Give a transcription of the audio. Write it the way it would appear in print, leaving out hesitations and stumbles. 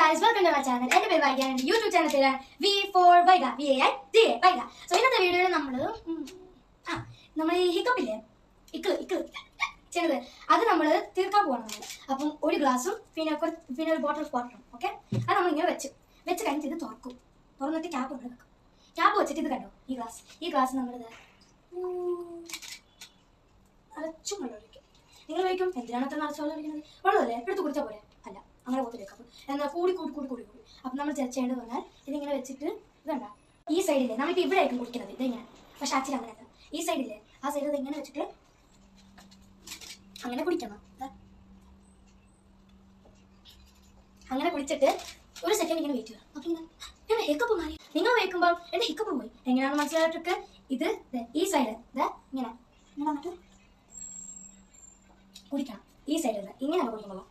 guys, welcome to my channel. എൻ്റെ പേര് വൈഗ. എൻ്റെ യൂട്യൂബ് ചാനൽ പേരാണ് V for Vaiga, VAIGA Vaiga. So ഇന്നത്തെ വീഡിയോയിൽ നമ്മൾ ഈ ഹിക്കപ്പില്ലേ, ഇക്കിള് ചെറുത്, അത് നമ്മൾ തീർക്കാൻ പോകണം. അപ്പം ഒരു ഗ്ലാസും പിന്നെ ഒരു ബോട്ടിൽ വാട്ടറും. ഓക്കെ, അത് നമ്മളിങ്ങനെ വെച്ച് കഴിഞ്ഞിട്ട് ഇത് തുറന്നിട്ട് ക്യാപ്പ് നമ്മൾ വെക്കും. ക്യാപ്പ് വെച്ചിട്ട് ഇത് കണ്ടോ, ഈ ഗ്ലാസ് നമ്മളിത് അരച്ചും വെള്ളം ഒഴിക്കും. നിങ്ങൾ കഴിക്കും എന്തിനാണ് അത്ര നിറച്ച് വെള്ളം ഒഴിക്കുന്നത്? വെള്ളമല്ലേ, എടുത്ത് കുടിച്ചാൽ പോരെ? അല്ല, അങ്ങനെ പോകത്തില്ല. അപ്പം എന്നാൽ കൂടി അപ്പം നമ്മൾ ചെയ്യേണ്ടത് പറഞ്ഞാൽ ഇതിങ്ങനെ വെച്ചിട്ട് ഇത് കണ്ട ഈ സൈഡില്ലേ, നമ്മളിപ്പോൾ ഇവിടെ ആയിരിക്കും കുടിക്കുന്നത് ഇതെങ്ങനെ, പക്ഷെ ആക്ച്വലി അങ്ങനെയല്ല. ഈ സൈഡില്ലേ, ആ സൈഡിൽ ഇത് ഇങ്ങനെ വെച്ചിട്ട് അങ്ങനെ കുടിക്കണം. അങ്ങനെ കുടിച്ചിട്ട് ഒരു സെക്കൻഡ് ഇങ്ങനെ വെയിറ്റ് ചെയ്യുക. അപ്പം ഇങ്ങനെ ഹിക്കപ്പ് മാറി. നിങ്ങൾ വെക്കുമ്പോൾ എൻ്റെ ഹിക്കപ്പ് പോയി. എങ്ങനെയാണെന്ന് മനസ്സിലായിട്ടൊക്കെ ഇത് ഈ സൈഡ് ഇങ്ങനെ വന്നിട്ട് കുടിക്കണം. ഈ സൈഡിൽ ഇങ്ങനെ കുടിക്കുമ്പോൾ